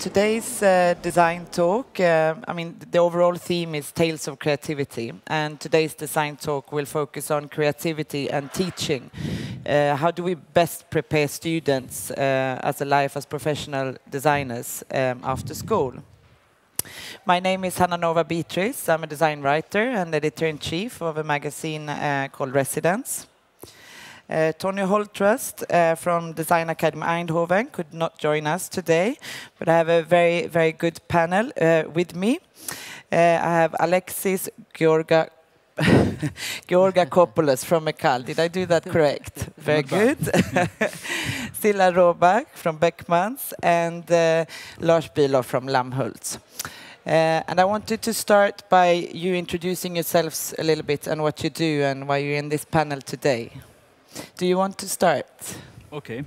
Today's design talk, the overall theme is Tales of Creativity, and today's design talk will focus on creativity and teaching. How do we best prepare students as a life as professional designers after school? My name is Hanna Nova Beatrice. I'm a design writer and editor-in-chief of a magazine called Resdience. Tony Holtrust from Design Academy Eindhoven could not join us today, but I have a very, very good panel with me. I have Alexis Georgacopoulos from ECAL. Did I do that correct? Very good. Cilla Robach from Beckmans and Lars Bülow from Lammhults. And I wanted to start by you introducing yourselves a little bit and what you do and why you're in this panel today. Do you want to start? Okay.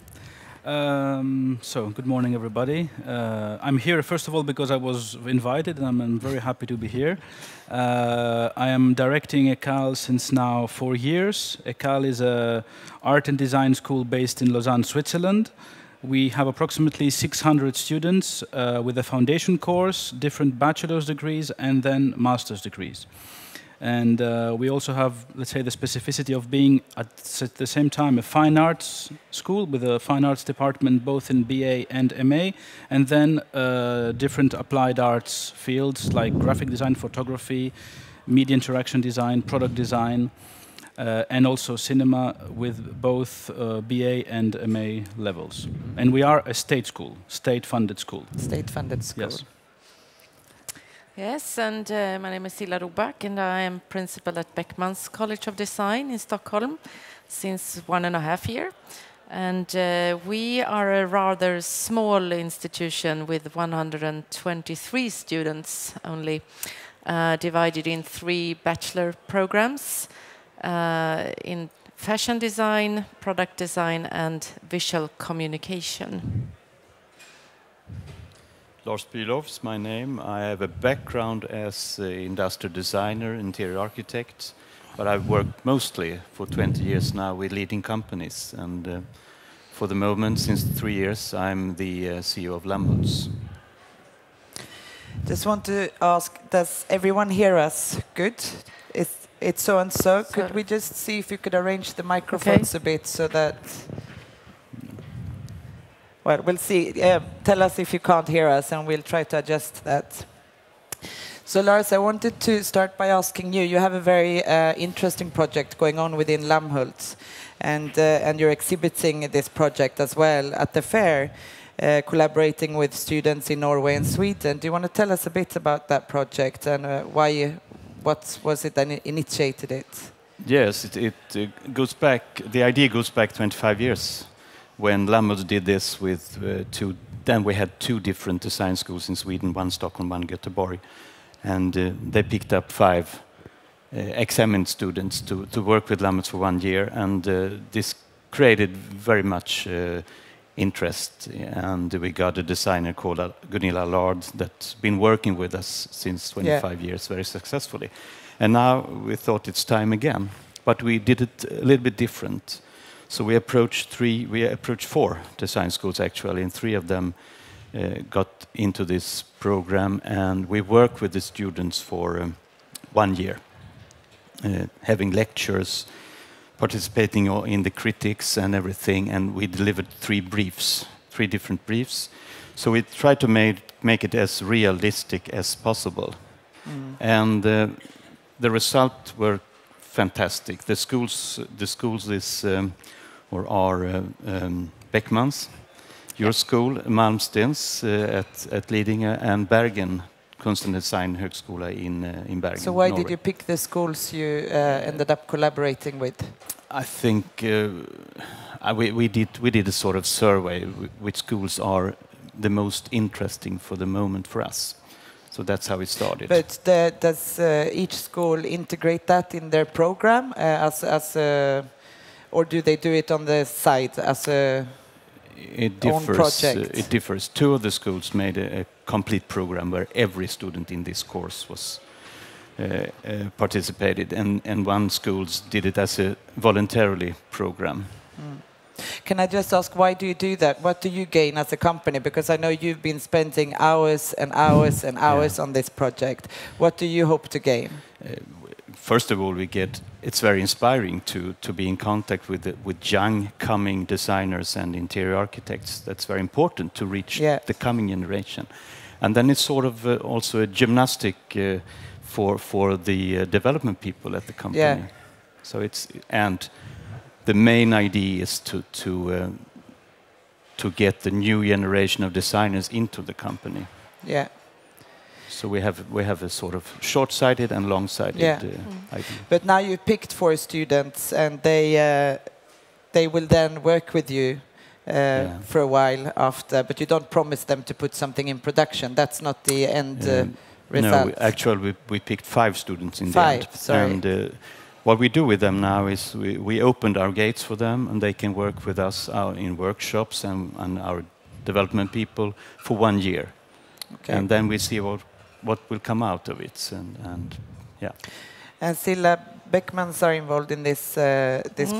So, good morning, everybody. I'm here, first of all, because I was invited, and I'm very happy to be here. I am directing ECAL since now 4 years. ECAL is an art and design school based in Lausanne, Switzerland. We have approximately 600 students with a foundation course, different bachelor's degrees, and then master's degrees. And we also have, let's say, the specificity of being at the same time a fine arts school with a fine arts department both in BA and MA, and then different applied arts fields like graphic design, photography, media interaction design, product design, and also cinema with both BA and MA levels. And we are a state school, state-funded school. State-funded school. Yes. Yes, and my name is Cilla Robach, and I am principal at Beckmans College of Design in Stockholm since 1.5 years. And we are a rather small institution with 123 students only, divided in 3 bachelor programs in fashion design, product design, and visual communication. Lars Bülow is my name. I have a background as an industrial designer, interior architect, but I've worked mostly for 20 years now with leading companies. And for the moment, since 3 years, I'm the CEO of Lammhults. Just want to ask, does everyone hear us good? It's so and so. Could we just see if you could arrange the microphones a bit so that... Well, we'll see. Tell us if you can't hear us, and we'll try to adjust that. So, Lars, I wanted to start by asking you. You have a very interesting project going on within Lammhults, and you're exhibiting this project as well at the fair, collaborating with students in Norway and Sweden. Do you want to tell us a bit about that project and what was it that initiated it? Yes, it goes back. The idea goes back 25 years. When Lammhults did this with then we had 2 different design schools in Sweden, one Stockholm, one Göteborg, and they picked up 5 examined students to work with Lammhults for 1 year, and this created very much interest, and we got a designer called Gunilla Lars that's been working with us since 25 years very successfully, and now we thought it's time again, but we did it a little bit different. So we approached 4 design schools actually, and 3 of them got into this program, and we worked with the students for 1 year, having lectures, participating in the critics and everything, and we delivered 3 different briefs. So we tried to make it as realistic as possible, and the results were fantastic. The schools are Beckmans, your school, Malmstens at Lidingö, and Bergen Kunst and Design Högskola in Bergen. So why did you pick the schools you ended up collaborating with? I think we did a sort of survey which schools are the most interesting for the moment for us. So that's how it started. But does each school integrate that in their program or do they do it on the side as a own project? It differs. 2 of the schools made a complete program where every student in this course was participated, and 1 school did it as a voluntarily program. Can I just ask, why do you do that? What do you gain as a company? Because I know you've been spending hours and hours and hours on this project. What do you hope to gain? First of all, it's very inspiring to be in contact with young coming designers and interior architects. That's very important to reach the coming generation. And then it's sort of also a gymnastic for the development people at the company. Yeah. So and the main idea is to get the new generation of designers into the company. Yeah. So we have a sort of short-sighted and long-sighted idea. But now you picked 4 students, and they will then work with you for a while after. But you don't promise them to put something in production. That's not the end result. No, actually we picked 5 students in 5, the end. sorry. And what we do with them now is we opened our gates for them, and they can work with us in workshops and our development people for 1 year. Okay. And then we see what will come out of it, and yeah. And Cilla, Beckmans are involved in this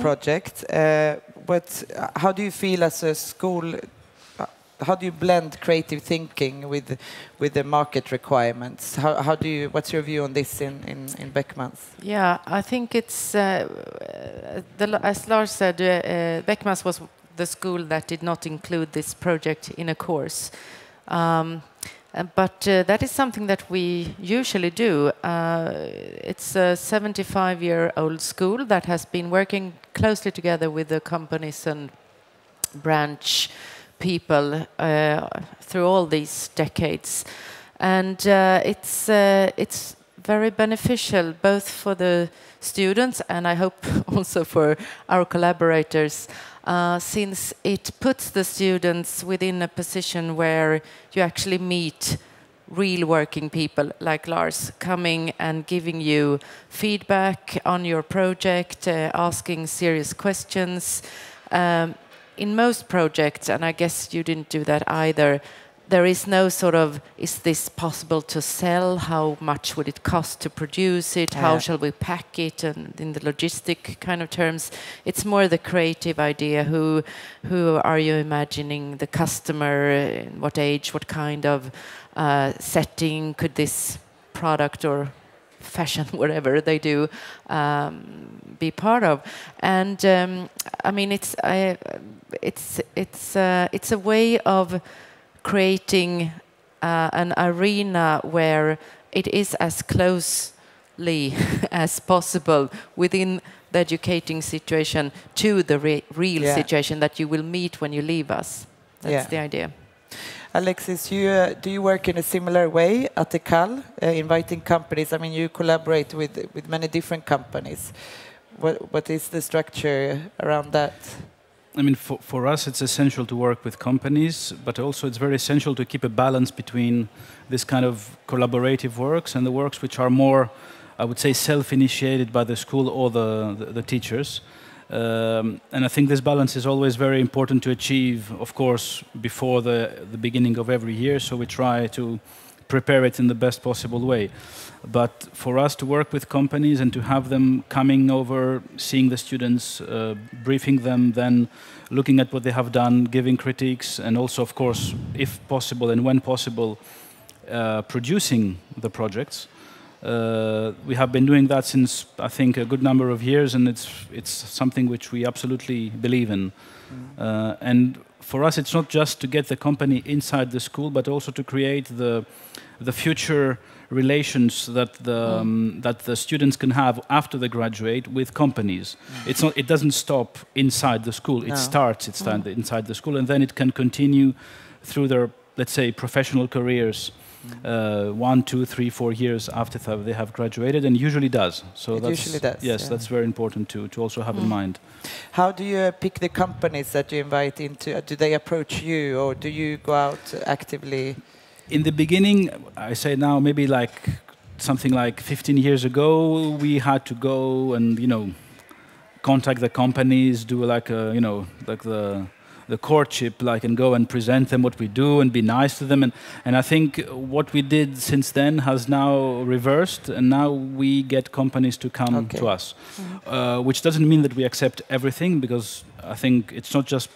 project. But how do you feel as a school? How do you blend creative thinking with the market requirements? What's your view on this in Beckmans? Yeah, I think it's as Lars said, Beckmans was the school that did not include this project in a course. But that is something that we usually do. It's a 75-year-old school that has been working closely together with the companies and branch people through all these decades. And it's very beneficial both for the students and I hope also for our collaborators, since it puts the students within a position where you actually meet real working people like Lars, coming and giving you feedback on your project, asking serious questions. In most projects, and I guess you didn't do that either, there is no sort of, is this possible to sell? How much would it cost to produce it? How shall we pack it? And in the logistic kind of terms, it's more the creative idea. Who are you imagining the customer? In what age? What kind of setting could this product or fashion, whatever they do, be part of? And I mean, it's a way of creating an arena where it is as closely as possible within the educating situation to the real situation that you will meet when you leave us. That's the idea. Alexis, do you work in a similar way at ECAL, inviting companies? I mean, you collaborate with many different companies. What is the structure around that? I mean, for us, it's essential to work with companies, but also it's very essential to keep a balance between this kind of collaborative works and the works which are more, I would say, self-initiated by the school or the teachers. And I think this balance is always very important to achieve, of course, before the beginning of every year, so we try to prepare it in the best possible way. But for us to work with companies and to have them coming over, seeing the students, briefing them, then looking at what they have done, giving critiques, and also, of course, if possible and when possible, producing the projects. We have been doing that since, I think, a good number of years, and it's something which we absolutely believe in. And for us, it's not just to get the company inside the school, but also to create the future relations that the students can have after they graduate with companies. It doesn't stop inside the school. It starts inside the school, and then it can continue through their, let's say, professional careers. 1, 2, 3, 4 years after they have graduated, and usually does. So usually does. Yes, that's very important to also have in mind. How do you pick the companies that you invite into? Do they approach you, or do you go out actively? In the beginning, I say now, maybe like something like 15 years ago, we had to go and contact the companies, do like a, like the courtship, like, and go and present them what we do and be nice to them. And I think what we did since then has now reversed, and now we get companies to come to us, which doesn't mean that we accept everything, because I think it's not just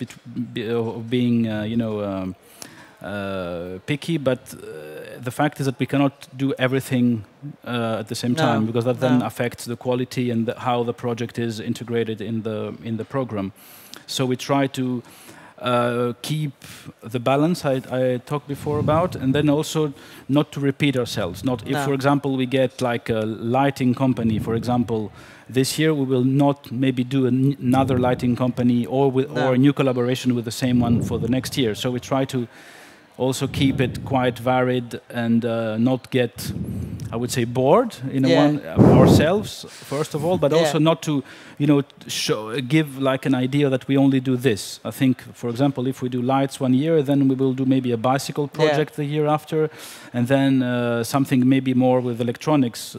being, picky, but the fact is that we cannot do everything at the same time, because that then affects the quality and how the project is integrated in the program. So we try to keep the balance I talked before about, and then also not to repeat ourselves. If, for example, we get like a lighting company, for example, this year we will not maybe do another lighting company or a new collaboration with the same one for the next year. So we try to also keep it quite varied and not get, I would say, bored in ourselves, first of all, but also not to, give like an idea that we only do this. I think, for example, if we do lights one year, then we will do maybe a bicycle project the year after, and then something maybe more with electronics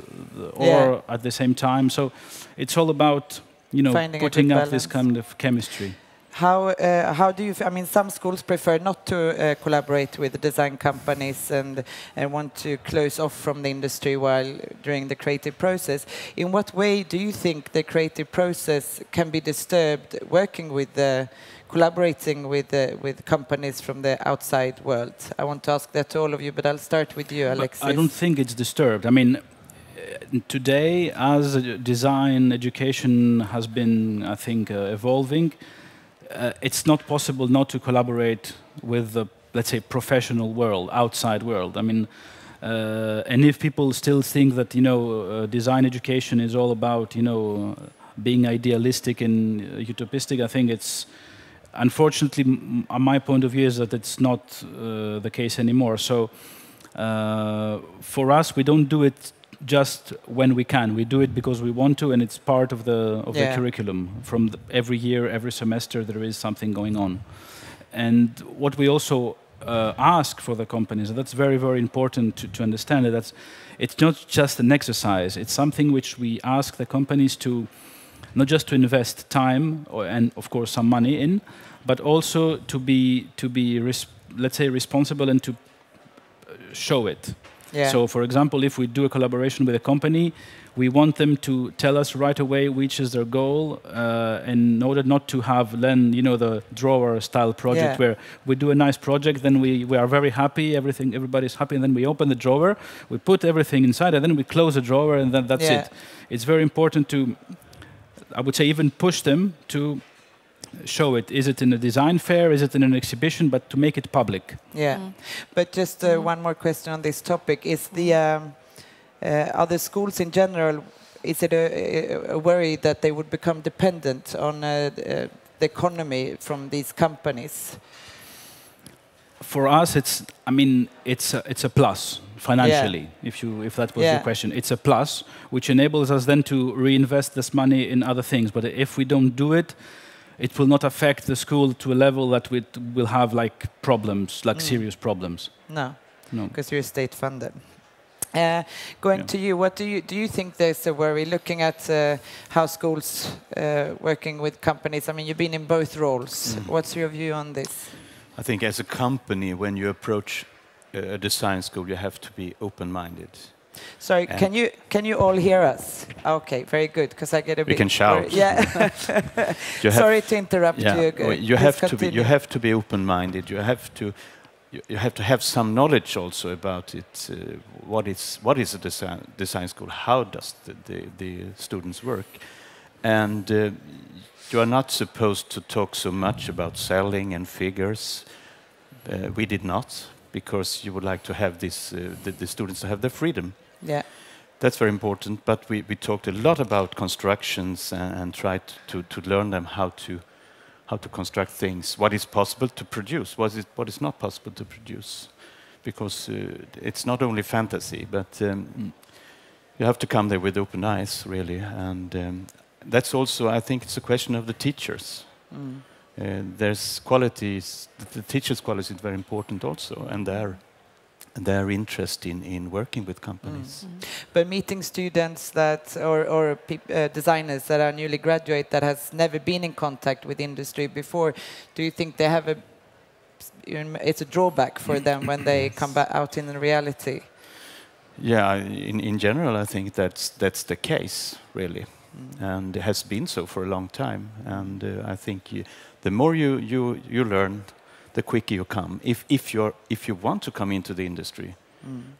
or at the same time. So it's all about, putting up this kind of chemistry. How do you? I mean, some schools prefer not to collaborate with design companies and want to close off from the industry while during the creative process. In what way do you think the creative process can be disturbed working with collaborating with companies from the outside world? I want to ask that to all of you, but I'll start with you, Alexis. I don't think it's disturbed. I mean, today, as design education has been, I think, evolving, it's not possible not to collaborate with the, let's say, professional world, outside world. I mean, and if people still think that, design education is all about, being idealistic and utopistic, I think it's, unfortunately, my point of view is that it's not the case anymore. So for us, we don't do it just when we can. We do it because we want to, and it's part of the curriculum. From every year, every semester, there is something going on. And what we also ask for the companies, and that's very, very important to understand, that it's not just an exercise. It's something which we ask the companies to, not just to invest time and, of course, some money in, but also to be let's say, responsible and to show it. Yeah. So, for example, if we do a collaboration with a company, we want them to tell us right away which is their goal, in order not to have then, the drawer-style project where we do a nice project, then we are very happy, everybody's happy, and then we open the drawer, we put everything inside, and then we close the drawer, and then that's it. It's very important to, I would say, even push them to show it. Is it in a design fair? Is it in an exhibition? But to make it public. Yeah. But just one more question on this topic. Is the other schools in general, is it a worry that they would become dependent on the economy from these companies? For us, it's a plus financially. If that was your question, it's a plus which enables us then to reinvest this money in other things. But if we don't do it, it will not affect the school to a level that we will have like problems, like serious problems. No, because you're state funded. Going to you, what do you think there's a worry looking at how schools working with companies? I mean, you've been in both roles. What's your view on this? I think as a company, when you approach a design school, you have to be open-minded. Sorry, can you all hear us? Okay, very good, because I get a bit. We can shout. Yeah. Sorry to interrupt you. You have to be open-minded. You have to have some knowledge also about it. What is a design school? How does the students work? And you are not supposed to talk so much about selling and figures. We did not, because you would like to have this, the students to have their freedom. Yeah, that's very important. But we talked a lot about constructions and tried to learn them how to construct things. What is possible to produce? What is not possible to produce? Because it's not only fantasy, but you have to come there with open eyes, really. And that's also, I think, it's a question of the teachers. There's qualities. The teachers' quality is very important also, and their their interest in working with companies. But meeting students that or designers that are newly graduate that has never been in contact with industry before, do you think they have it's a drawback for them when they come back out in reality? Yeah, in general, I think that's the case, really, and it has been so for a long time. And I think the more you learn, the quicker you come. If you want to come into the industry,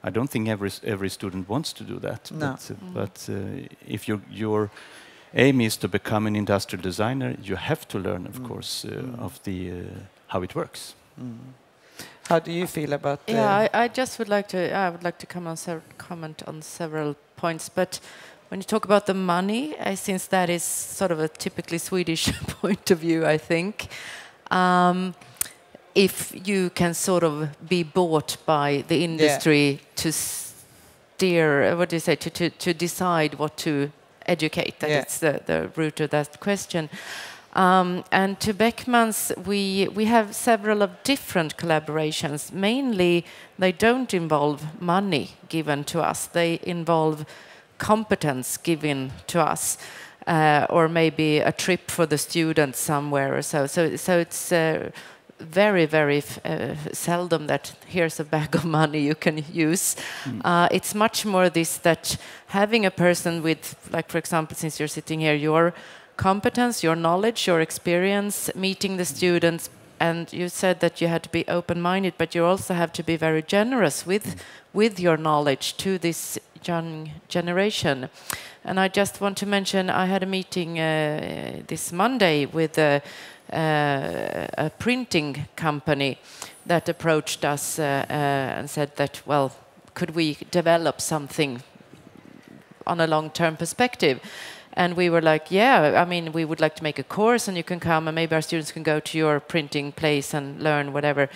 I don't think every student wants to do that. No. But if your aim is to become an industrial designer, you have to learn, of course, of the how it works. How do you feel about that? Yeah, I just would like to comment on several points. But when you talk about the money, since that is sort of a typically Swedish point of view, I think, if you can sort of be bought by the industry to steer, what do you say, to decide what to educate, that's the root of that question. And to Beckmans, we have several of different collaborations. Mainly, they don't involve money given to us. They involve competence given to us, or maybe a trip for the students somewhere or so. So it's very, very seldom that here's a bag of money you can use. It's much more this, that having a person with, like, for example, since you're sitting here, your competence, your knowledge, your experience, meeting the students, and you said that you had to be open-minded, but you also have to be very generous with your knowledge to this young generation. And I just want to mention, I had a meeting this Monday with a printing company that approached us and said that, well, could we develop something on a long-term perspective? And we were like, yeah, I mean, we would like to make a course and you can come and maybe our students can go to your printing place and learn whatever.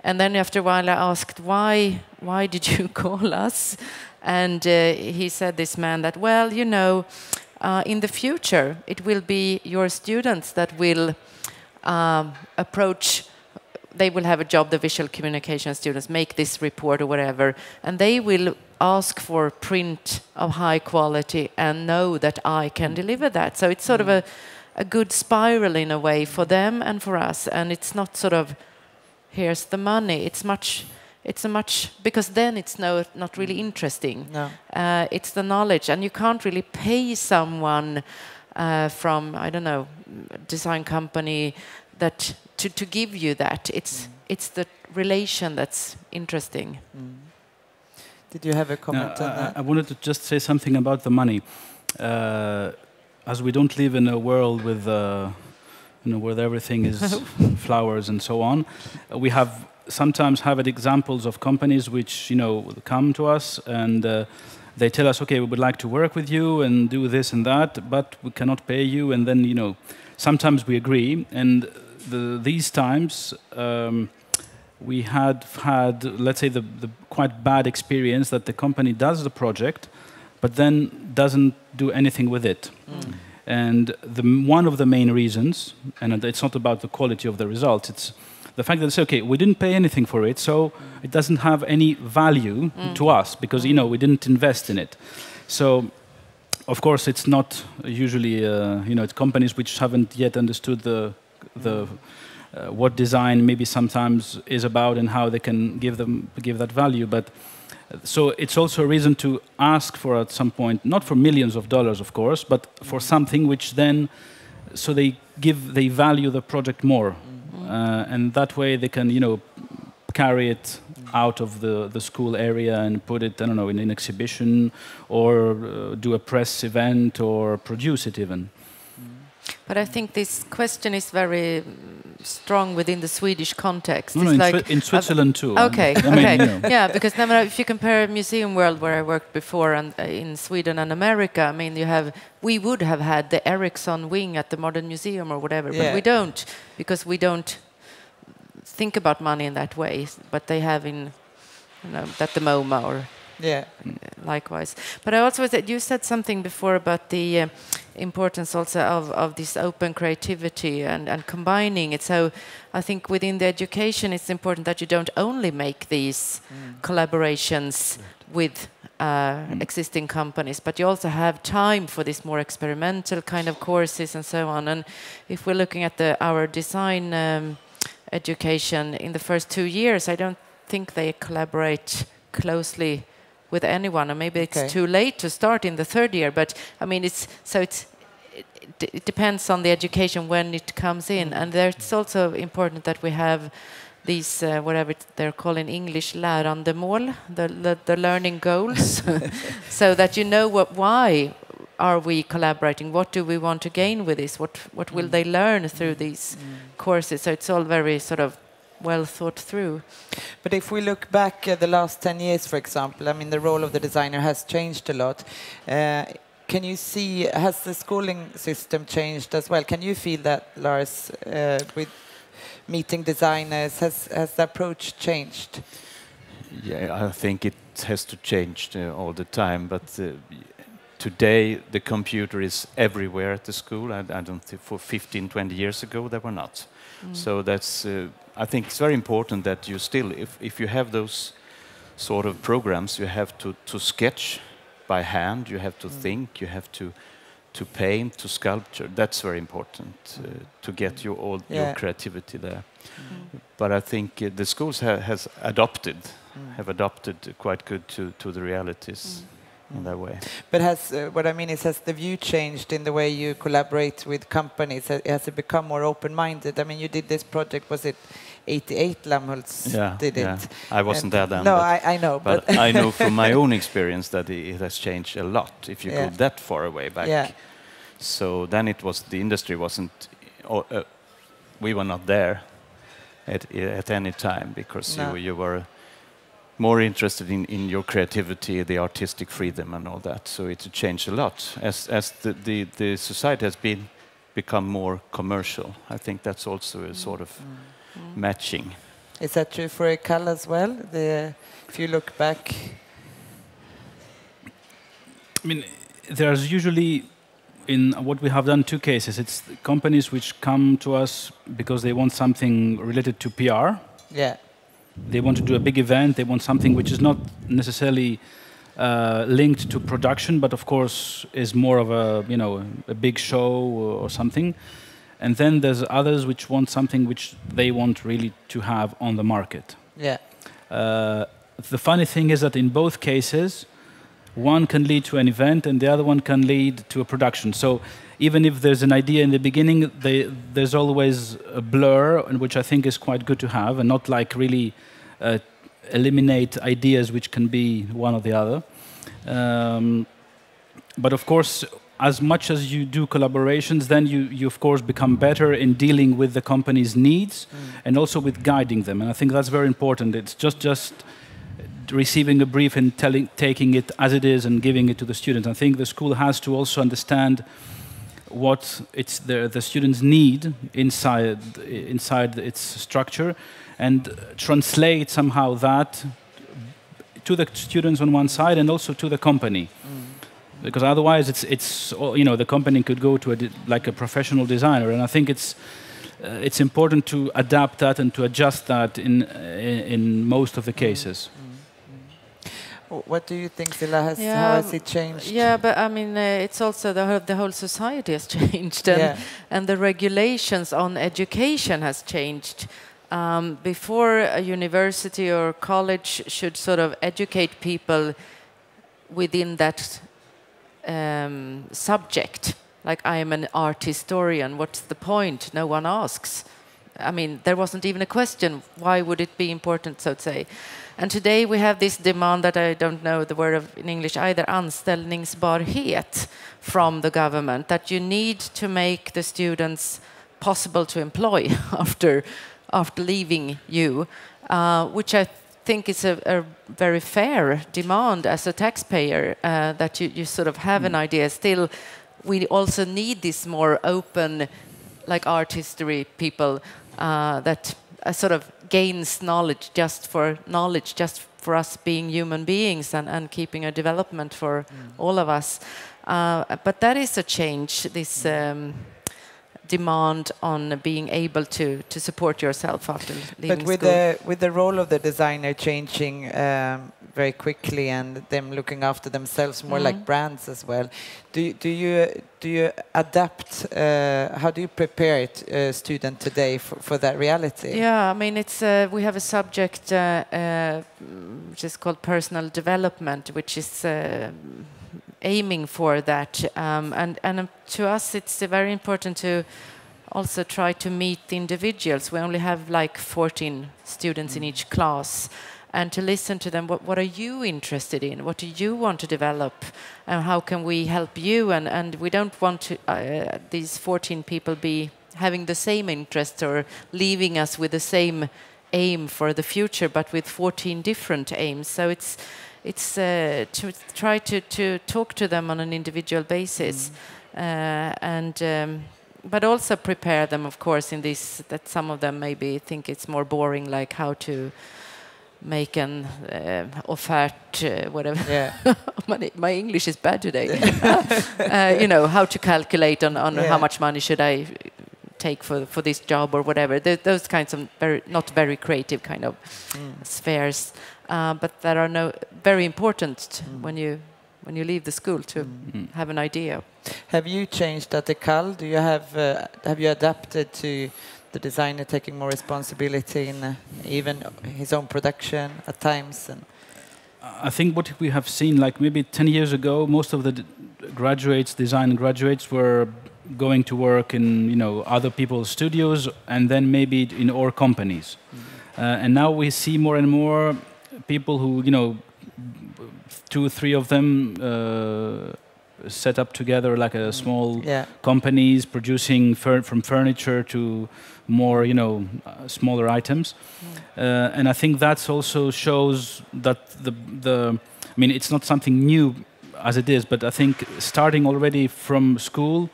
And then after a while I asked, why did you call us? And he said, this man, that, well, you know, in the future it will be your students that will approach, they will have a job, the visual communication students, make this report or whatever, and they will ask for print of high quality and know that I can deliver that. So it's sort of a good spiral in a way for them and for us. And it's not sort of, here's the money. It's a much, because then it's not really interesting. No. It's the knowledge. And you can't really pay someone from, I don't know, design company that to give you that. It's the relation that's interesting. Did you have a comment on that? I wanted to just say something about the money. As we don't live in a world with, where everything is flowers and so on, we sometimes have examples of companies which, come to us and they tell us, okay, we would like to work with you and do this and that, but we cannot pay you. And then, sometimes we agree. And these times, we had, let's say, the quite bad experience that the company does the project, but then doesn't do anything with it. And one of the main reasons, and it's not about the quality of the results, it's the fact that it's okay, we didn't pay anything for it, so it doesn't have any value to us because, we didn't invest in it. So, of course, it's not usually, it's companies which haven't yet understood what design maybe sometimes is about and how they can give that value. But so it's also a reason to ask for at some point, not for millions of dollars, of course, but for something which then, so they value the project more, and that way they can carry it out of the school area and put it, I don't know, in an exhibition or do a press event or produce it even. But I think this question is very strong within the Swedish context. No, in Switzerland too. Okay, I mean, yeah, because then if you compare museum world where I worked before and in Sweden and America, I mean, we would have had the Ericsson wing at the Modern Museum or whatever, but we don't, because we don't think about money in that way. But they have in, at the MoMA or Yeah. Likewise. But I also said, you said something before about the importance also of this open creativity and combining it. So I think within the education, it's important that you don't only make these collaborations with existing companies, but you also have time for this more experimental kind of courses and so on. And if we're looking at our design education in the first 2 years, I don't think they collaborate closely with anyone, or maybe it's too late to start in the 3rd year. But I mean, it depends on the education when it comes in, and it's also important that we have these whatever they're called in English, lärandemål, the learning goals, so that you know why are we collaborating, what do we want to gain with this, what will they learn through these courses. So it's all very sort of well thought through. But if we look back at the last 10 years, for example, I mean, the role of the designer has changed a lot. Can you see, has the schooling system changed as well? Can you feel that, Lars, with meeting designers, has the approach changed? Yeah, I think it has to change all the time, but today the computer is everywhere at the school. I don't think for 15, 20 years ago they were not. So that's, I think it's very important that you still, if you have those sort of programs, you have to sketch by hand, you have to think, you have to paint, to sculpture. That's very important to get your creativity there. But I think the schools have adopted quite good to the realities in that way. But what I mean is, has the view changed in the way you collaborate with companies? Has it become more open-minded? I mean, you did this project, was it 88 Lammhults did it? Yeah. I wasn't there then. No, I know. But I know from my own experience that it has changed a lot if you go that far away back. Yeah. So then it was, the industry wasn't, we were not there at any time, because you were more interested in your creativity, the artistic freedom and all that. So it's changed a lot. As the society has become more commercial, I think that's also a sort of matching. Is that true for ECAL as well? If you look back? I mean, there's usually, in what we have done, 2 cases. It's companies which come to us because they want something related to PR. Yeah. They want to do a big event. They want something which is not necessarily linked to production, but of course is more of a big show or something. And then there's others which want something which they want really to have on the market. Yeah. The funny thing is that in both cases, one can lead to an event and the other one can lead to a production. So even if there's an idea in the beginning, there's always a blur, which I think is quite good to have, and not like really eliminate ideas which can be one or the other. But of course, as much as you do collaborations, then you of course become better in dealing with the company's needs and also with guiding them. And I think that's very important. It's just receiving a brief and taking it as it is and giving it to the students. I think the school has to also understand what the students need inside its structure, and translate somehow that to the students on one side and also to the company. Because otherwise it's the company could go to like a professional designer, and I think it's important to adapt that and to adjust that in most of the cases. What do you think, Cilla? How has it changed? Yeah, but I mean, it's also the whole society has changed, and the regulations on education has changed. Before, a university or college should sort of educate people within that subject. Like, I am an art historian, what's the point? No one asks. I mean, there wasn't even a question. Why would it be important, so to say? And today we have this demand that I don't know the word in English either, anställningsbarhet, from the government, that you need to make the students possible to employ after leaving you, which I think is a very fair demand as a taxpayer, that you sort of have an idea. Still, we also need this more open, like art history people, that sort of gains knowledge just for us being human beings and keeping a development for all of us. But that is a change, this demand on being able to support yourself after leaving but school. with the role of the designer changing very quickly and them looking after themselves more like brands as well, do you adapt? How do you prepare a student today for that reality? Yeah, I mean, it's we have a subject which is called personal development, which is aiming for that, and to us it's very important to also try to meet the individuals. We only have like 14 students in each class, and to listen to them. What are you interested in? What do you want to develop? And how can we help you? And we don't want to these 14 people be having the same interest or leaving us with the same aim for the future, but with 14 different aims. So it's to try to talk to them on an individual basis, but also prepare them, of course, in this, that some of them maybe think it's more boring, like how to make an offert, whatever. Yeah. My English is bad today. You know, how to calculate on how much money should I take for this job or whatever. Those kinds of not very creative kind of spheres, but that are very important when you leave the school to have an idea. Have you changed at ECAL? Do you have you adapted to the designer taking more responsibility in even his own production at times? And I think what we have seen, like maybe 10 years ago, most of the design graduates were going to work in other people's studios and then maybe in our companies. And now we see more and more people who 2 or 3 of them set up together like a small companies producing from furniture to more smaller items, and I think that's also shows that I mean, it's not something new as it is, but I think starting already from school,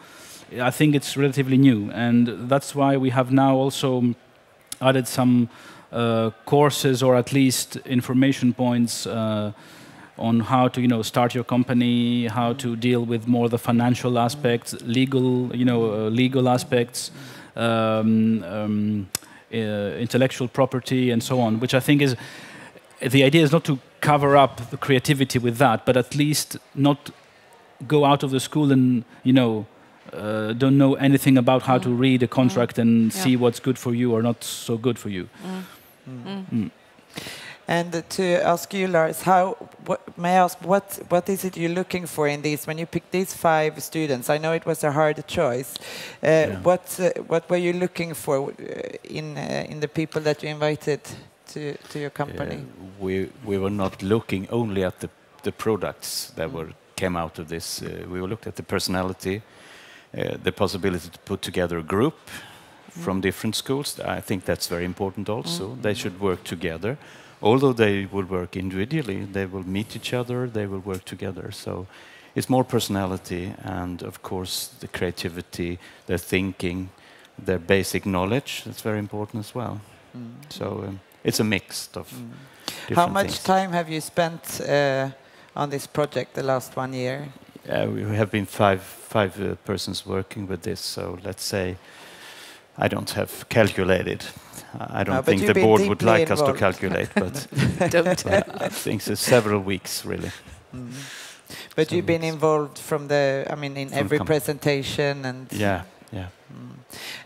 I think it's relatively new, and that's why we have now also added some courses or at least information points on how to start your company, how to deal with more the financial aspects, legal aspects, intellectual property, and so on. Which I think is the idea is not to cover up the creativity with that, but at least not go out of the school and don't know anything about how to read a contract and see what's good for you or not so good for you. And to ask you, Lars, may I ask what is it you're looking for in these? When you pick these 5 students, I know it was a hard choice. What were you looking for in the people that you invited to your company? We were not looking only at the products that came out of this. We were looking at the personality, the possibility to put together a group from different schools. I think that's very important also. They should work together. Although they will work individually, they will meet each other, they will work together. So it's more personality and, of course, the creativity, their thinking, their basic knowledge. That's very important as well. So it's a mix of different How much things. time have you spent on this project the last 1 year? We have been five persons working with this, so let's say I don't have calculated. I don't think the board would like us to calculate, but I think it's several weeks, really. But you've been involved from in every presentation and... Yeah.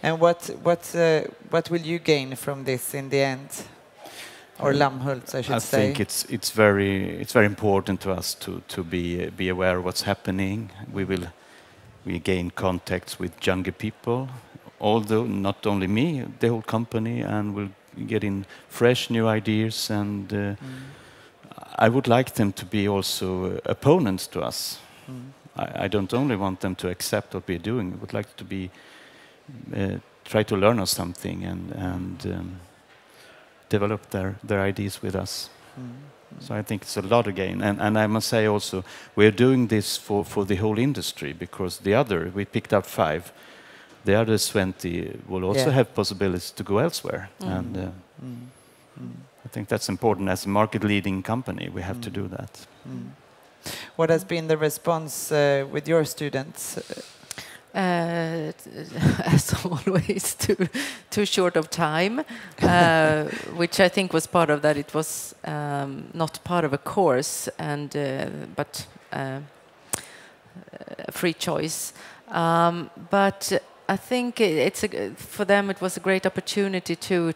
And what will you gain from this in the end? Or Lammhults, I should say. I think it's very important to us to be aware of what's happening. We gain contacts with younger people, although not only me, the whole company, and we'll get in fresh new ideas. And I would like them to be also opponents to us. I don't only want them to accept what we're doing. I would like to be try to learn us something and develop their ideas with us. So I think it's a lot of gain. And I must say also, we're doing this for the whole industry, because we picked up 5. The other 20 will also have possibilities to go elsewhere. And I think that's important. As a market-leading company, we have to do that. What has been the response with your students? As always, too short of time, which I think was part of that. It was not part of a course, and but free choice. But I think for them it was a great opportunity to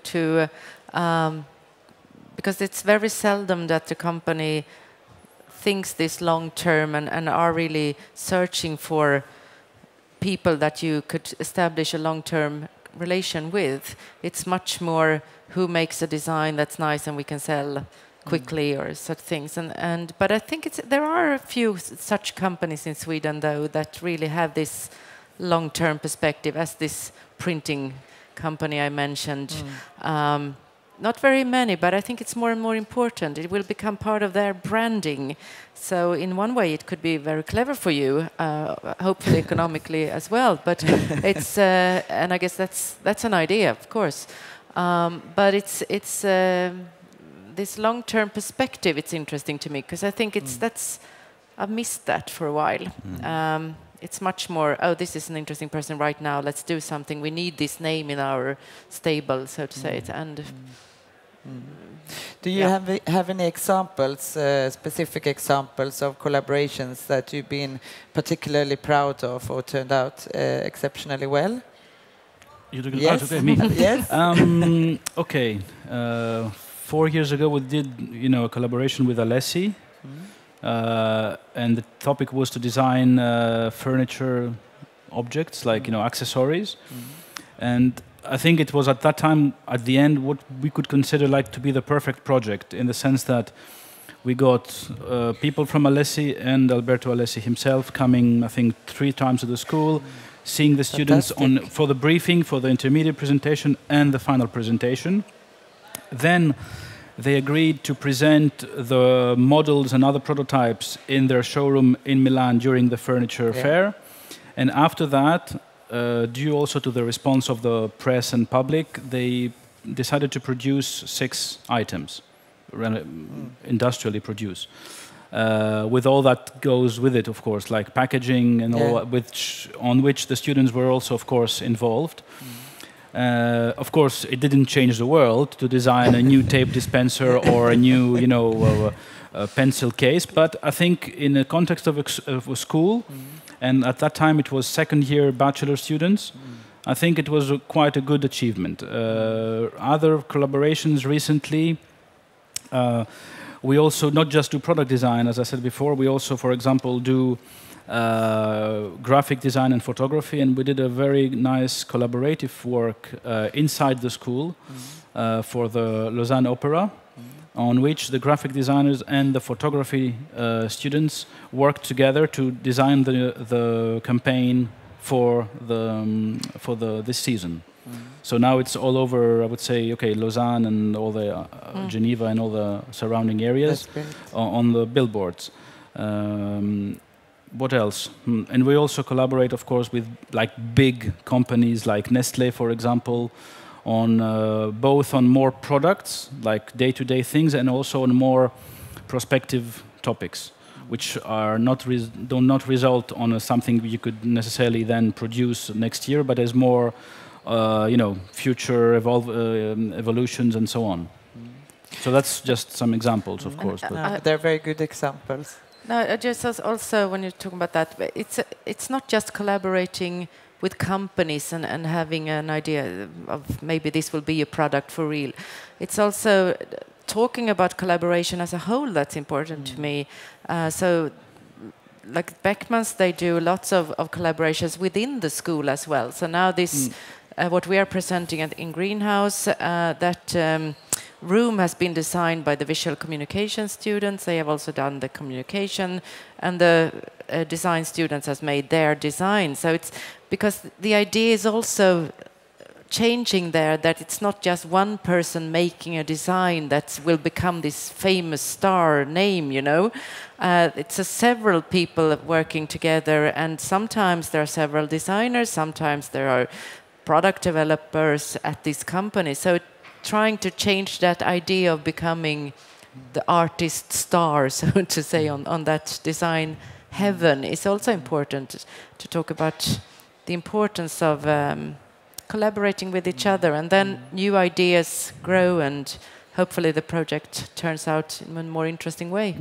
because it's very seldom that the company thinks this long term and are really searching for people that you could establish a long-term relation with. It's much more who makes a design that's nice and we can sell quickly or such things. But I think there are a few such companies in Sweden, though, that really have this long-term perspective, as this printing company I mentioned. Not very many, but I think it's more and more important. It will become part of their branding. So in one way, it could be very clever for you, hopefully economically as well. But it's, and I guess that's an idea, of course. But it's this long-term perspective. It's interesting to me because I think I've missed that for a while. It's much more, oh, this is an interesting person right now. Let's do something. We need this name in our stable, so to say. Do you have any examples, specific examples of collaborations that you've been particularly proud of or turned out exceptionally well? You took yes. Okay, me. Yes. Okay. 4 years ago, we did, a collaboration with Alexis. And the topic was to design furniture objects, like accessories. And I think it was at that time, at the end, what we could consider like to be the perfect project, in the sense that we got people from Alexis and Alberto Alexis himself coming, I think, 3 times to the school, seeing the students for the briefing, for the intermediate presentation and the final presentation. Then they agreed to present the models and other prototypes in their showroom in Milan during the furniture fair. And after that, due also to the response of the press and public, they decided to produce 6 items, industrially produced, with all that goes with it, of course, like packaging and all, on which the students were also, of course, involved. Of course, it didn't change the world to design a new tape dispenser or a new, pencil case. But I think in the context of a school, and at that time it was second-year bachelor students, I think it was quite a good achievement. Other collaborations recently, we also not just do product design, as I said before, we also, for example, do graphic design and photography, and we did a very nice collaborative work inside the school for the Lausanne Opera, on which the graphic designers and the photography students worked together to design the campaign for this season. So now it's all over, I would say, okay, Lausanne and all the Geneva and all the surrounding areas on the billboards. What else? And we also collaborate, of course, with like big companies like Nestlé, for example, on both on more products, like day-to-day things, and also on more prospective topics, which are do not result on something you could necessarily then produce next year, but as more, future evolutions and so on. So that's just some examples, of course. But they're very good examples. No, just also when you're talking about that, it's not just collaborating with companies and having an idea of maybe this will be a product for real. It's also talking about collaboration as a whole that's important to me. So like Beckmans, they do lots of collaborations within the school as well. So now this, what we are presenting in Greenhouse, that room has been designed by the visual communication students. They have also done the communication, and the design students has made their design. So it's because the idea is also changing there, that it's not just one person making a design that will become this famous star name, It's several people working together, and sometimes there are several designers, sometimes there are product developers at this company. So trying to change that idea of becoming the artist star, so to say, on that design heaven is also important to talk about the importance of collaborating with each other, and then new ideas grow, and hopefully the project turns out in a more interesting way.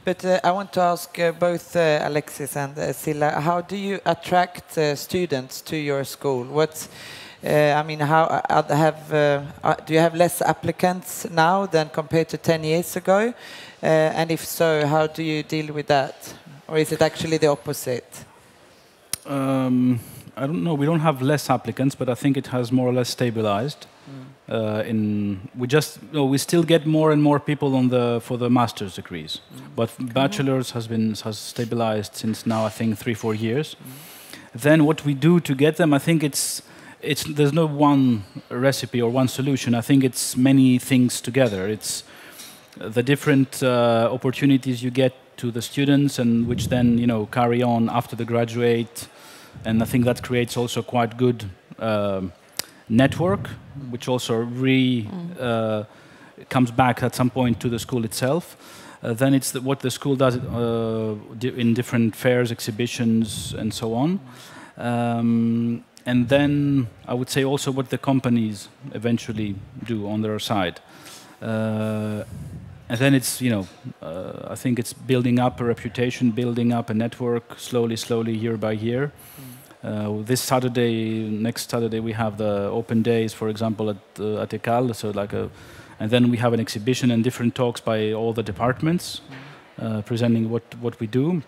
But I want to ask both Alexis and Cilla, how do you attract students to your school? I mean, how do you have less applicants now than compared to 10 years ago? And if so, how do you deal with that? Or is it actually the opposite? I don't know. We don't have less applicants, but I think it has more or less stabilized. We still get more and more people for the master's degrees, but bachelor's has stabilized since now I think 3-4 years. Then what we do to get them, I think there's no one recipe or one solution. I think it's many things together. It's the different opportunities you get to the students, and which then carry on after they graduate, and I think that creates also quite good network, which also comes back at some point to the school itself. Then it's what the school does in different fairs, exhibitions, and so on. And then I would say also what the companies eventually do on their side. And then it's, I think it's building up a reputation, building up a network slowly, year by year. Next Saturday, we have the open days, for example, at ECAL. So and then we have an exhibition and different talks by all the departments, presenting what we do.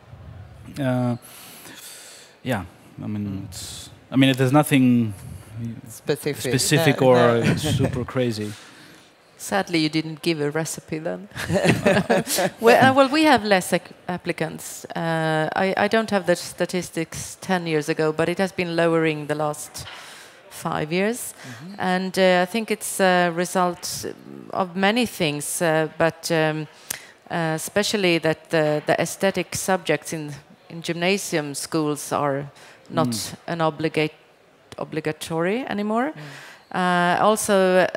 There's nothing specific or super crazy. Sadly, you didn't give a recipe then. Well, we have less applicants. I don't have the statistics 10 years ago, but it has been lowering the last 5 years. And I think it's a result of many things, but especially that the aesthetic subjects in gymnasium schools are not an obligatory anymore. Also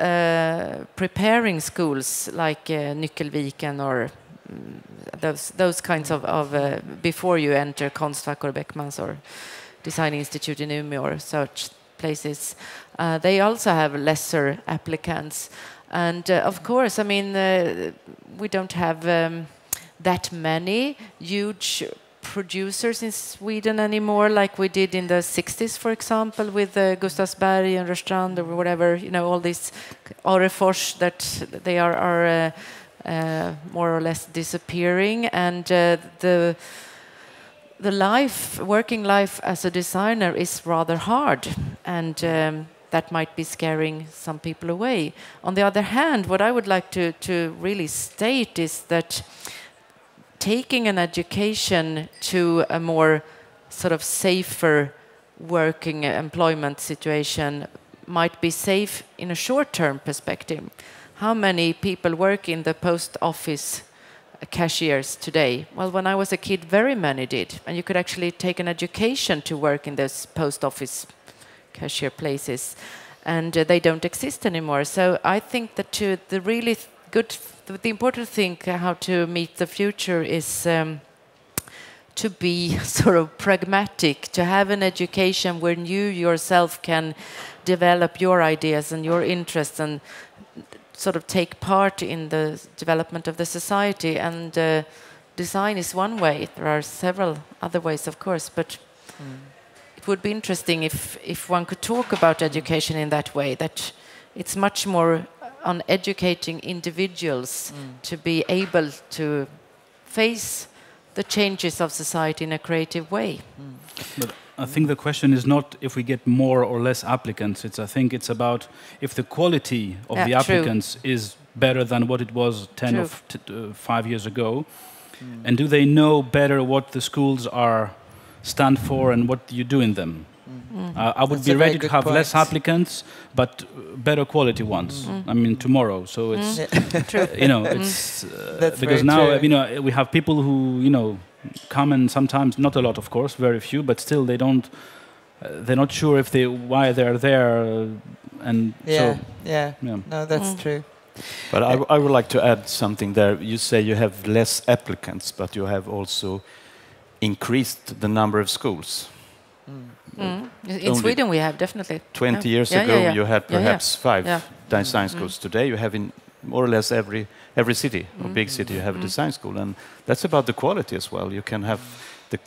preparing schools like Nyckelviken or those kinds of before you enter Konstfack or Beckmans or Design Institute in Umeå or such places, they also have lesser applicants. And of course, I mean, we don't have that many huge producers in Sweden anymore, like we did in the 60s, for example, with Gustavsberg and Rörstrand or whatever, all these Orrefors, that they are more or less disappearing. And the working life as a designer is rather hard, and that might be scaring some people away. On the other hand, what I would like to really state is that taking an education to a more sort of safer working employment situation might be safe in a short-term perspective. How many people work in the post office cashiers today? Well, when I was a kid, very many did. And you could actually take an education to work in those post office cashier places. And they don't exist anymore. So I think that the important thing how to meet the future is to be sort of pragmatic, to have an education where you yourself can develop your ideas and your interests and sort of take part in the development of the society. And design is one way. There are several other ways, of course, but it would be interesting if one could talk about education in that way, that it's much more on educating individuals to be able to face the changes of society in a creative way. But I think the question is not if we get more or less applicants. I think it's about if the quality of the applicants is better than what it was 10 or 5 years ago. And do they know better what the schools stand for and what you do in them? I would be ready to have less applicants, but better quality ones. I mean, tomorrow. So it's it's because now we have people who come, and sometimes not a lot, of course, very few, but still they're not sure why they're there, and so Yeah. No, that's true. But I would like to add something there. You say you have less applicants, but you have also increased the number of schools. In Sweden, we have definitely. 20 years ago, you had perhaps 5 design schools. Today, you have in more or less every city or big city, you have a design school, and that's about the quality as well. You can have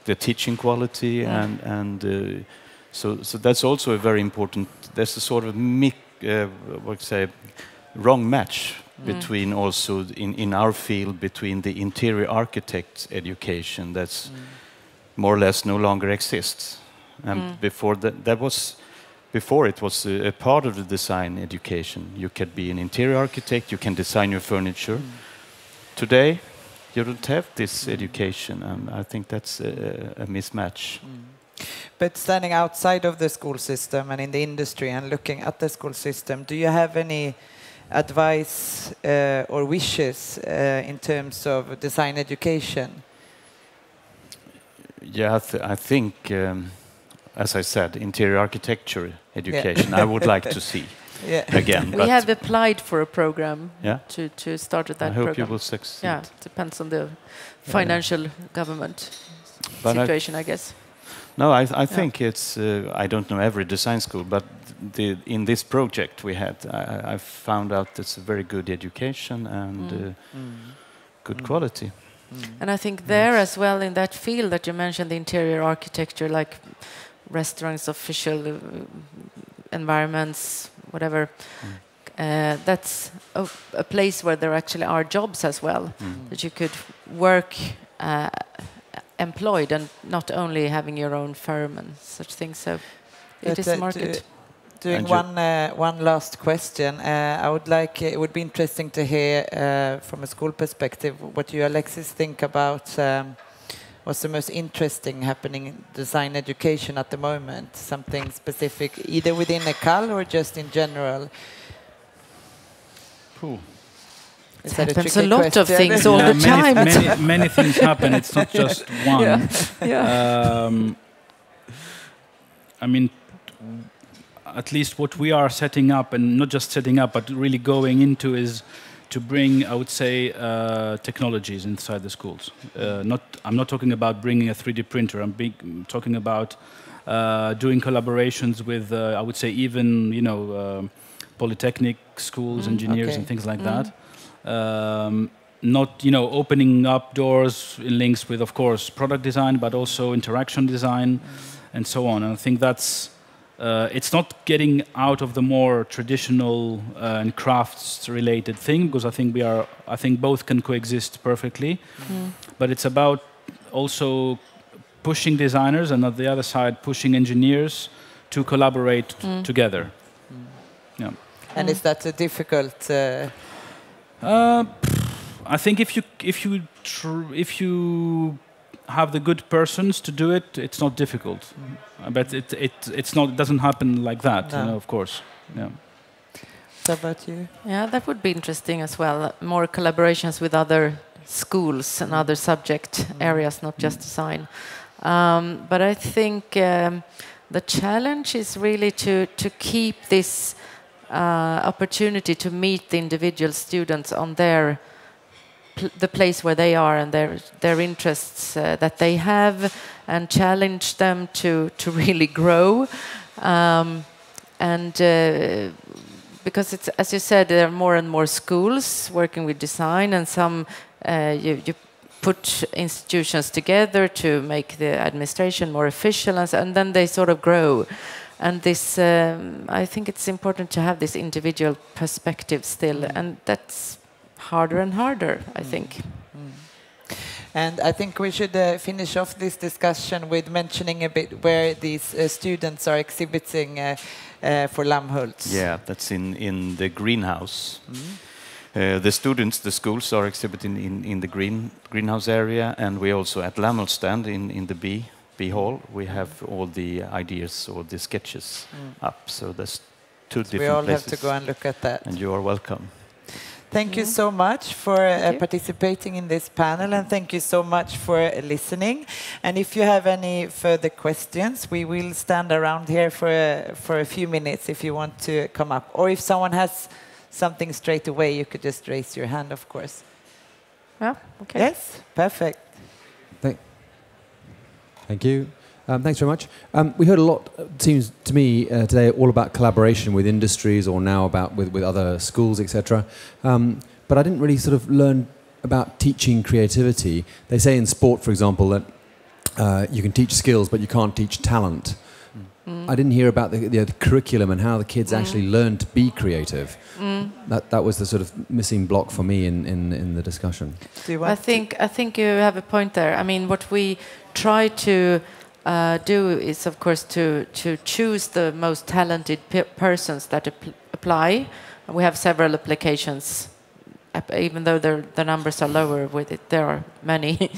the teaching quality, and so that's also a very important. There's a sort of wrong match between also in our field between the interior architect education that's more or less no longer exists. And before before it was a part of the design education. You could be an interior architect, you can design your furniture. Today, you don't have this education, and I think that's a mismatch. But standing outside of the school system and in the industry and looking at the school system, do you have any advice or wishes in terms of design education? Yeah, I think, as I said, interior architecture education, I would like to see again. We have applied for a program to start with that program. I hope you will succeed. Yeah, it depends on the financial government situation, I guess. No, I think it's, I don't know every design school, but in this project we had, I found out it's a very good education and good quality. And I think there as well, in that field that you mentioned, the interior architecture, like restaurants, official environments, whatever, that's a place where there actually are jobs as well, that you could work employed and not only having your own firm and such things. So it is a market. Doing one last question, I would like, it would be interesting to hear from a school perspective what you, Alexis, think about what's the most interesting happening in design education at the moment, something specific either within ECAL or just in general. It happens a lot of things all the time. Many things happen, it's not just one. I mean, at least what we are setting up, and not just setting up, but really going into, is to bring, I would say, technologies inside the schools. I'm not talking about bringing a 3D printer. I'm talking about doing collaborations with, I would say, even polytechnic schools, engineers, and things like that. Not opening up doors in links with, of course, product design, but also interaction design, and so on. And I think that's. It's not getting out of the more traditional and crafts-related thing, because I think both can coexist perfectly. But it's about also pushing designers, and on the other side, pushing engineers to collaborate together. Yeah. And is that a difficult? I think if you have the good persons to do it, it's not difficult. But it doesn't happen like that, of course. Yeah. How about you? Yeah, that would be interesting as well. More collaborations with other schools and other subject areas, not just design. But I think the challenge is really to keep this opportunity to meet the individual students on the place where they are and their interests that they have, and challenge them to really grow. Because it's, as you said, there are more and more schools working with design, and some you put institutions together to make the administration more official, and then they sort of grow. And this, I think it's important to have this individual perspective still, and that's harder and harder, I think. And I think we should finish off this discussion with mentioning a bit where these students are exhibiting for Lammhults. Yeah, that's in the greenhouse. The students, the schools are exhibiting in the greenhouse area, and we also at Lammhults stand in the B hall. We have all the ideas or the sketches up. So there's two different places. We all have to go and look at that. And you are welcome. Thank you so much for participating in this panel, and thank you so much for listening. And if you have any further questions, we will stand around here for a few minutes if you want to come up. Or if someone has something straight away, you could just raise your hand, of course. Yeah, okay. Yes, perfect. Thank you. Thanks very much. We heard a lot, it seems to me, today all about collaboration with industries or now about with other schools, etc. But I didn't really sort of learn about teaching creativity. They say in sport, for example, that you can teach skills, but you can't teach talent. I didn't hear about the curriculum and how the kids actually learn to be creative. That was the sort of missing block for me in the discussion. I think you have a point there. I mean, what we try to do is, of course, to choose the most talented persons that apply. We have several applications, even though the numbers are lower with it. There are many,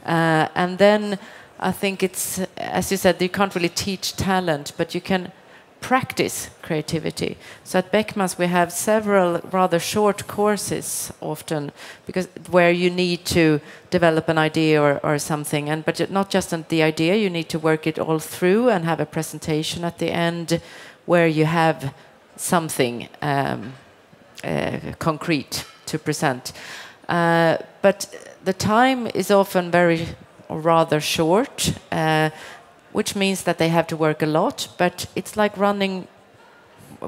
and then I think it's, as you said, you can't really teach talent, but you can practice creativity. So at Beckmans we have several rather short courses often, because where you need to develop an idea or something, but not just the idea, you need to work it all through and have a presentation at the end where you have something concrete to present. But the time is often rather short, which means that they have to work a lot, but it's like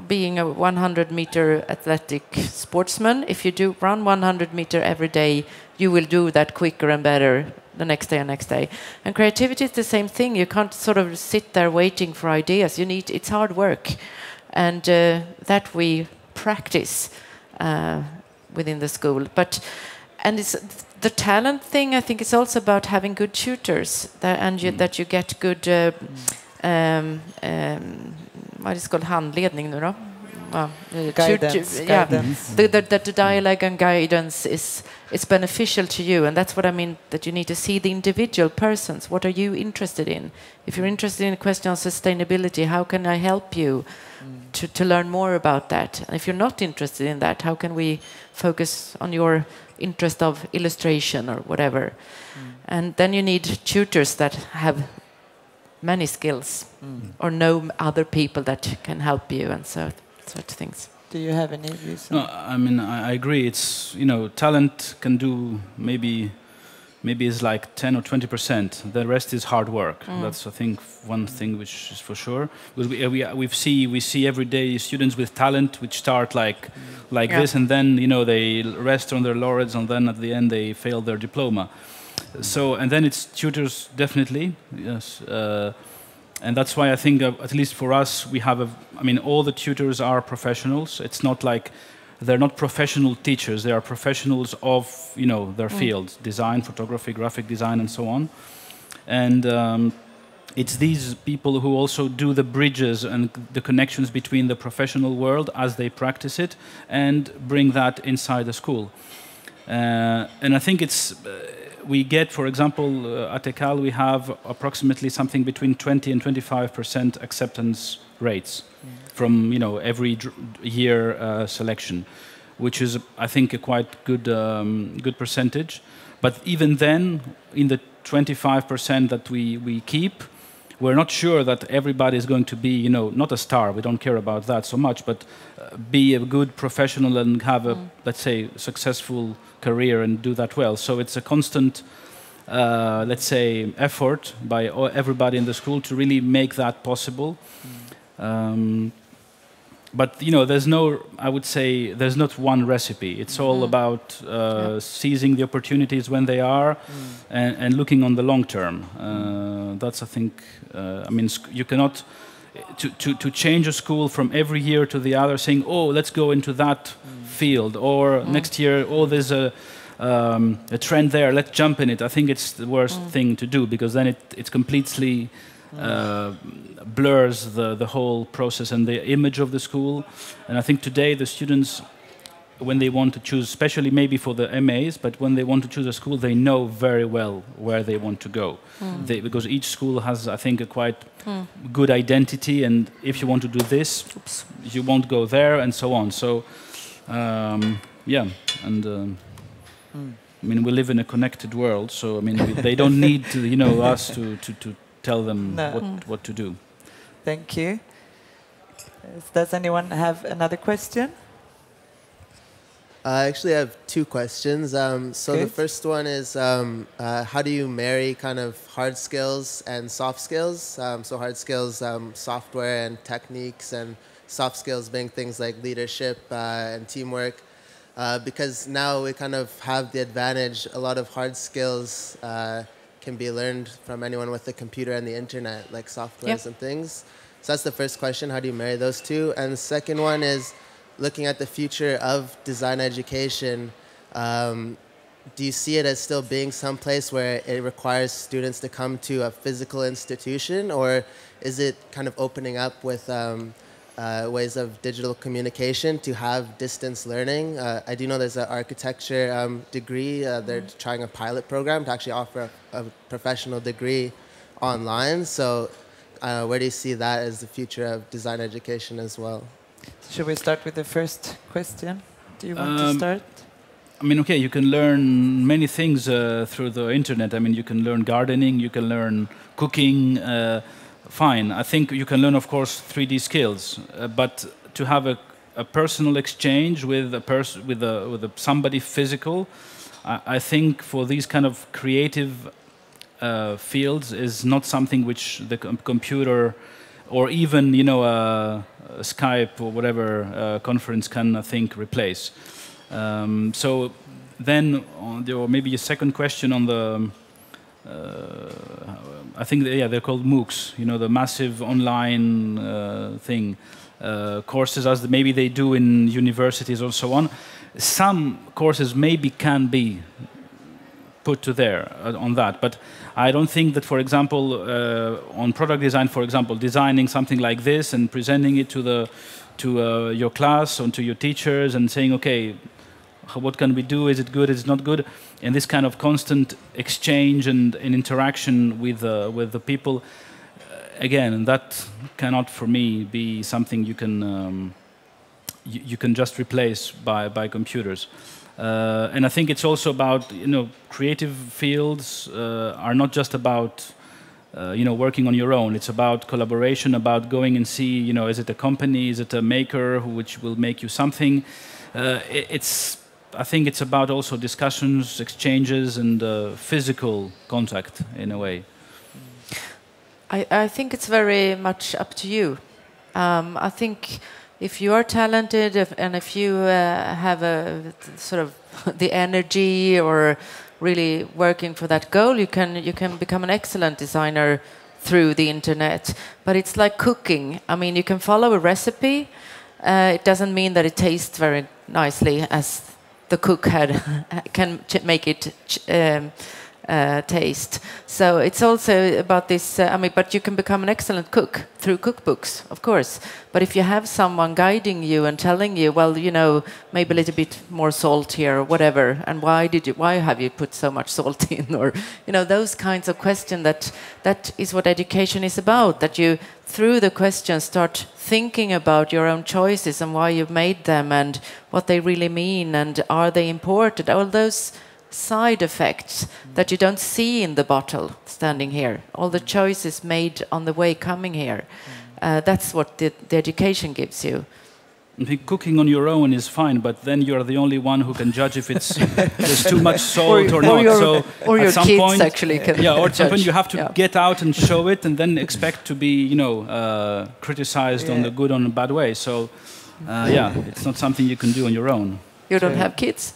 being a 100-meter athletic sportsman. If you run 100 meter every day, you will do that quicker and better the next day and next day. And creativity is the same thing. You can't sort of sit there waiting for ideas. It's hard work, and that we practice within the school. And it's the talent thing. I think it's also about having good tutors that you get good. What is called handledning nu då? Guidance. The dialogue and guidance is beneficial to you, and that's what I mean. That you need to see the individual persons. What are you interested in? If you're interested in a question of sustainability, how can I help you to learn more about that? And if you're not interested in that, how can we focus on your interest of illustration or whatever? And then you need tutors that have many skills or know other people that can help you, and so sort of things. Do you have any views? No, I mean, I agree. It's, talent can do maybe is like 10 or 20%. The rest is hard work. That's, I think, one thing which is for sure. We see every day students with talent which start like this, and then they rest on their laurels, and then at the end they fail their diploma. So, and then it's tutors, definitely, yes. And that's why I think, at least for us, we have all the tutors are professionals. It's not like they're not professional teachers. They are professionals of, their field, design, photography, graphic design, and so on. And it's these people who also do the bridges and the connections between the professional world as they practice it and bring that inside the school. And I think it's... we get, for example, at ECAL, we have approximately something between 20 and 25% acceptance rates from every year selection, which is, I think, a quite good percentage. But even then, in the 25% that we keep, we're not sure that everybody is going to be, not a star. We don't care about that so much, but be a good professional and have a, let's say, successful career and do that well. So it's a constant, let's say, effort by everybody in the school to really make that possible. But there's I would say, there's not one recipe. It's all about seizing the opportunities when they are, and looking on the long term. That's, I think, you cannot to change a school from every year to the other, saying, oh, let's go into that field, or next year, oh, there's a trend there, let's jump in it. I think it's the worst thing to do, because then it completely blurs the whole process and the image of the school. And I think today the students, when they want to choose, especially maybe for the MAs, but when they want to choose a school, they know very well where they want to go. Because each school has, I think, a quite good identity, and if you want to do this, you won't go there, and so on. So Yeah, and I mean, we live in a connected world, so I mean, they don't need to, you know, us to tell them what to do. Thank you. Does anyone have another question? I actually have two questions. So the first one is, how do you marry kind of hard skills and soft skills? So hard skills, software and techniques, and soft skills being things like leadership and teamwork. Because now we kind of have the advantage, a lot of hard skills can be learned from anyone with a computer and the internet, like softwares and things. So that's the first question, how do you marry those two? And the second one is, looking at the future of design education, do you see it as still being someplace where it requires students to come to a physical institution, or is it kind of opening up with ways of digital communication to have distance learning? I do know there's an architecture degree. They're trying a pilot program to actually offer a professional degree online. So where do you see that as the future of design education as well? Should we start with the first question? Do you want to start? I mean, okay, you can learn many things through the internet. I mean, you can learn gardening, you can learn cooking. Fine. I think you can learn, of course, 3D skills, but to have a personal exchange with somebody physical, I think for these kind of creative fields is not something which the computer or even, you know, Skype or whatever conference can, I think, replace. So then, or maybe a second question on the, I think, they're called MOOCs, you know, the massive online thing, courses as maybe they do in universities or so on. Some courses maybe can be put to there on that, but I don't think that, for example, on product design, for example, designing something like this and presenting it to your class and to your teachers and saying, okay, what can we do? Is it good? Is it not good? And this kind of constant exchange and interaction with the people, again, that cannot, for me, be something you can just replace by computers. And I think it's also about, you know, creative fields are not just about, you know, working on your own. It's about collaboration, about going and see, you know, is it a company, is it a maker which will make you something? I think it's about also discussions, exchanges, and physical contact in a way. I think it's very much up to you. I think if you are talented and if you have a sort of the energy or really working for that goal, you can become an excellent designer through the internet. But it's like cooking. I mean, you can follow a recipe. It doesn't mean that it tastes very nicely as the cook can make it taste. So it's also about this, I mean, but you can become an excellent cook through cookbooks, of course. But if you have someone guiding you and telling you, well, you know, maybe a little bit more salt here or whatever, and why have you put so much salt in, or, you know, those kinds of questions, that is what education is about, that you, through the questions, start thinking about your own choices and why you've made them and what they really mean and are they important, all those side effects that you don't see in the bottle standing here, all the choices made on the way coming here. That's what the education gives you. I think cooking on your own is fine, but then you're the only one who can judge if it's there's too much salt or not. Or your some kids point, actually can or at some point judge. you have to get out and show it, and then expect to be, you know, criticized on the good or the bad way. So, it's not something you can do on your own. You don't have kids?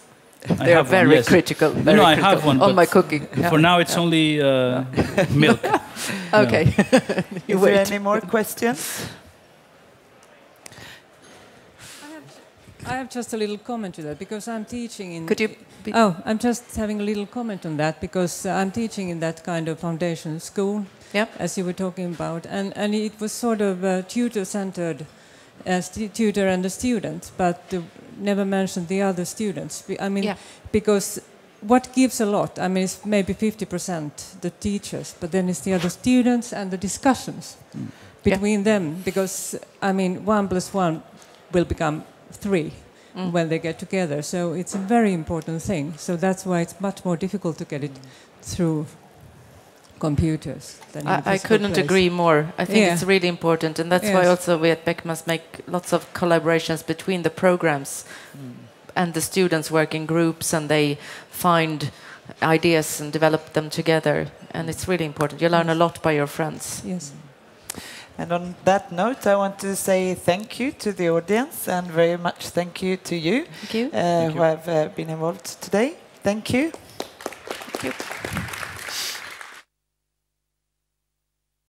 They are very critical. Very I have one on my cooking. For now, it's only milk. Okay. Is there any more questions? I have just a little comment to that because I'm teaching in. Could you? I'm just having a little comment on that because I'm teaching in that kind of foundation school, as you were talking about, and it was sort of tutor-centered, as the tutor and the student, but never mentioned the other students. I mean, because what gives a lot? I mean, it's maybe 50% the teachers, but then it's the other students and the discussions between them. Because I mean, 1 + 1 will become 3, when they get together. So it's a very important thing. So that's why it's much more difficult to get it through computers than in I couldn't place. agree more. I think it's really important, and that's why also we at Beckmans make lots of collaborations between the programs and the students work in groups, and they find ideas and develop them together, and it's really important. You learn a lot by your friends. Yes. And on that note, I want to say thank you to the audience, and very much thank you to you, Thank you. who have been involved today. Thank you.